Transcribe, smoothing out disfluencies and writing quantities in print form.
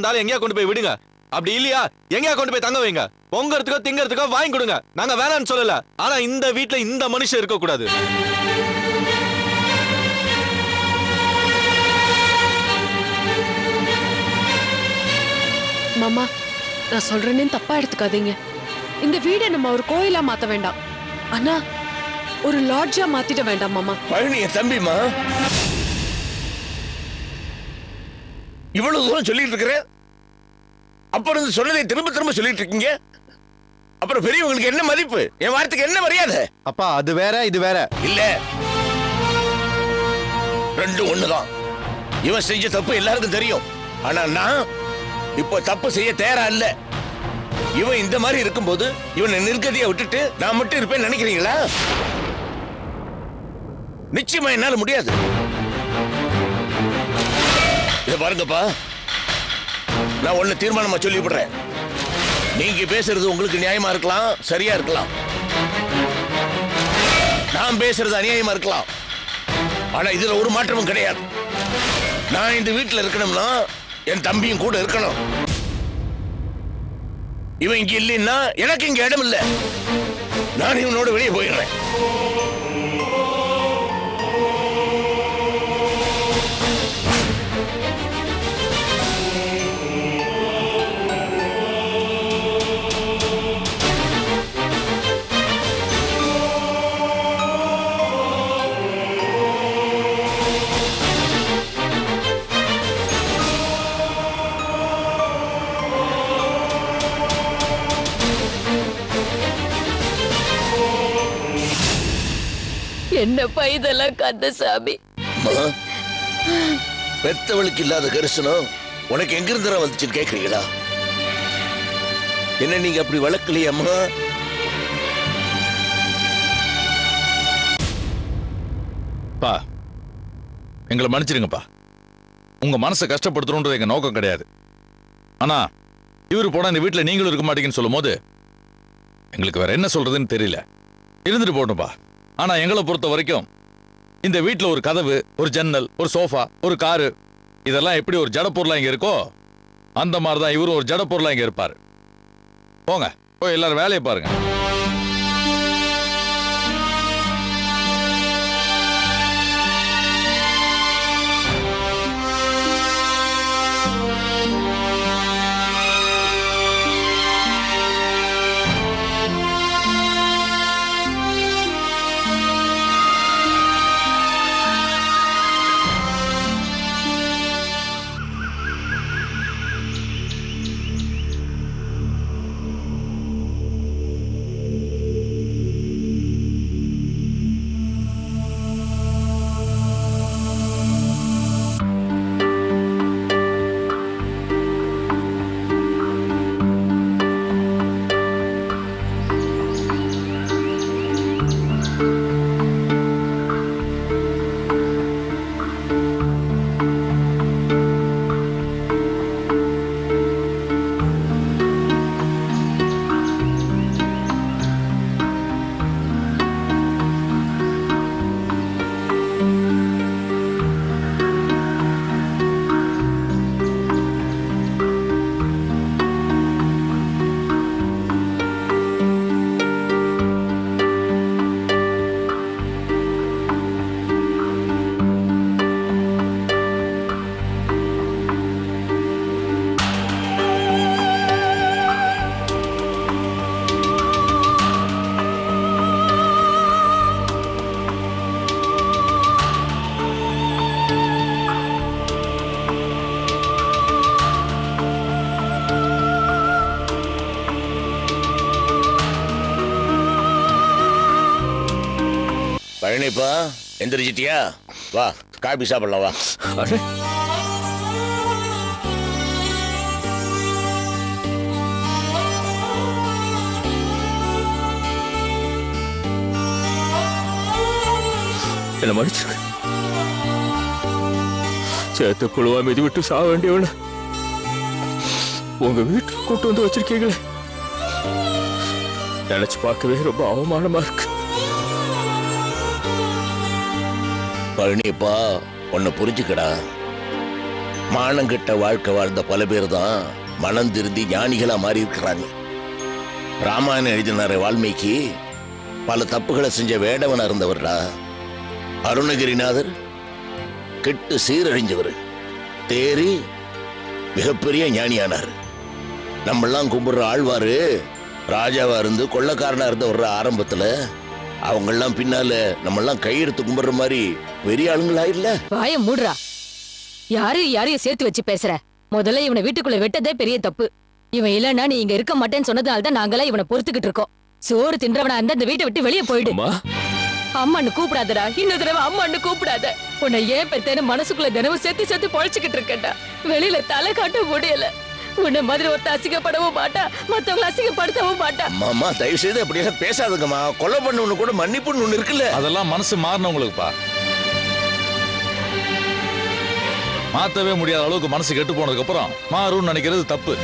இருந்தாலும் எங்கேயா கொண்டு போய் விடுங்க. அப்படி இல்லையா எங்கேயா கொண்டு போய் தங்க வைங்க. பொங்கறதுக்கோ திங்கறதுக்கோ வாங்கி கொடுங்க. நாங்க வேணாம்னு சொல்லல. ஆனா இந்த வீட்டுல இந்த மனுஷன் இருக்க கூடாது. மாமா, நான் சொல்றேன்னு தப்பா எடுத்துக்காதீங்க. இந்த வீடை நம்ம ஒரு கோயிலா மாத்த வேண்டாம். ஆனா ஒரு லாட்ஜா மாத்திட வேண்டாம் மாமா. பழனிய தம்பிமா, இவ்வளவு தூரம் சொல்லிட்டு இருக்கிற, அப்புறம் சொன்னதை திரும்ப திரும்ப சொல்லிட்டு இருக்கீங்க. அப்புறம் பெரியவங்களுக்கு என்ன மதிப்பு, என் வார்த்தைக்கு என்ன மரியாதை? அப்பா அது வேற இது வேற இல்ல, ரெண்டும் ஒண்ணுதான். இவன் செஞ்ச தப்பு எல்லாருக்கும் தெரியும். ஆனா நான் இப்போ தப்பு செய்ய தயாரா இல்ல. இவன் இந்த மாதிரி இருக்கும்போது இவனை நிர்கதியா விட்டுட்டு நான் மட்டும் இருப்பேன்னு நினைக்கிறீங்களா? நிச்சயமா என்னால முடியாது. இத பாருங்கப்பா, நான் ஒண்ணு தீர்மானமா சொல்லிவிடுறேன். நீங்க பேசுறது உங்களுக்கு நியாயமா இருக்கலாம், சரியா இருக்கலாம். நான் பேசுறது அநியாயமா இருக்கலாம். ஆனா இதுல ஒரு மாற்றமும் கிடையாது. நான் இந்த வீட்டுல இருக்கணும்னா என் தம்பியும் கூட இருக்கணும். இவன் இங்க இல்லைன்னா எனக்கு இங்க இடம் இல்ல. நான் இவனோட வெளியே போயிடுறேன். என்னப்பா இதெல்லாம் கந்தசாமி? பெத்தவளுக்கு இல்லாத கரிசனம் உனக்கு எங்கிருந்தா வந்துச்சுன்னு கேக்குறீங்களா? என்ன நீங்க அப்படி வளர்க்கலையம்மா? பா, எங்களை மன்னிச்சிருங்கப்பா. உங்க மனசை கஷ்டப்படுத்தணுன்றது எங்க நோக்கம் கிடையாது. ஆனா இவரு போனா இந்த வீட்டுல நீங்களும் இருக்க மாட்டீங்கன்னு சொல்லும் போது எங்களுக்கு வேற என்ன சொல்றதுன்னு தெரியல. இருந்துட்டு போட்டோம்ப்பா. ஆனா எங்களை பொறுத்த வரைக்கும் இந்த வீட்டுல ஒரு கதவு, ஒரு ஜன்னல், ஒரு சோஃபா, ஒரு காரு, இதெல்லாம் எப்படி ஒரு ஜட பொருளா இங்க இருக்கோ அந்த மாதிரிதான் இவரும் ஒரு ஜட பொருளா இங்க இருப்பாரு. போங்க, போய் எல்லாரும் வேலையை பாருங்க. பழனிப்பா, எந்திரிச்சிட்டியா? வா, காபி சாப்பிடலாம் வா. என்ன மன்னிச்சிருக்க. சேத்த புழுவா மிதி விட்டு சாக வேண்டியவன உங்க வீட்டுக்கு கூட்டு வந்து வச்சிருக்கீங்களே, நினைச்சு பார்க்கவே ரொம்ப அவமானமா இருக்கு. பழனிப்பா, உன்னை புரிஞ்சுக்கடா. மானங்கிட்ட வாழ்க்கை வாழ்ந்த பல பேர் தான் மனம் திருந்தி ஞானிகளா மாறி இருக்கிறாங்க. ராமாயணம் எழுதினார வால்மீகி பல தப்புகளை செஞ்ச வேடவனா இருந்தவர்டா. அருணகிரிநாதர் கெட்டு சீரழிஞ்சவர் தேறி மிகப்பெரிய ஞானியானார். நம்மெல்லாம் கும்பிடுற ஆழ்வாரு ராஜாவா இருந்து கொள்ளக்காரனா இருந்தவர் ஆரம்பத்துல. அவங்கெல்லாம் பின்னால நம்மெல்லாம் கையெடுத்து கும்பிடுற மாதிரி பெரிய ஆளுங்களா இல்ல. வாய மூடுறா. யாரையும் சேர்த்து வச்சு பேசுற. முதல்ல இவனை வீட்டுக்குள்ள விட்டதே பெரிய தப்பு. இவன் இல்லன்னா நீ இங்க இருக்க மாட்டேன்னு சொன்னதால தான் நாங்களாம் இவனை பொறுத்துக்கிட்டு இருக்கோம். சோறு தின்றவனா இருந்தா இந்த வீட்டை விட்டு வெளியே போயிடு. அம்மா அம்மான்னு கூப்பிடாதடா. இன்னொரு தடவை அம்மான்னு கூப்பிடாத. உன்னை ஏன் பெத்தேன்னு மனசுக்குள்ள தினமும் செத்து பொழைச்சுக்கிட்டு இருக்கேன்டா. வெளியில தலை காட்ட முடியல. உன்னை மாதிரி ஒருத்த அசிங்கப்படவும் மாட்டா, மத்தவங்களை அசிங்கப்படுத்தவும் மாட்டா. அம்மா தயவு செய்து அப்படியெல்லாம் பேசாதுங்கம்மா. கொலை பண்ணவனு கூட மன்னிப்புன்னு ஒண்ணு இருக்குல்ல. அதெல்லாம் மனசு மாறினவங்களுக்குப்பா. மாத்தவே முடியாத அளவுக்கு மனசு கெட்டு போனதுக்கு அப்புறம் மாறும்னு நினைக்கிறது தப்பு.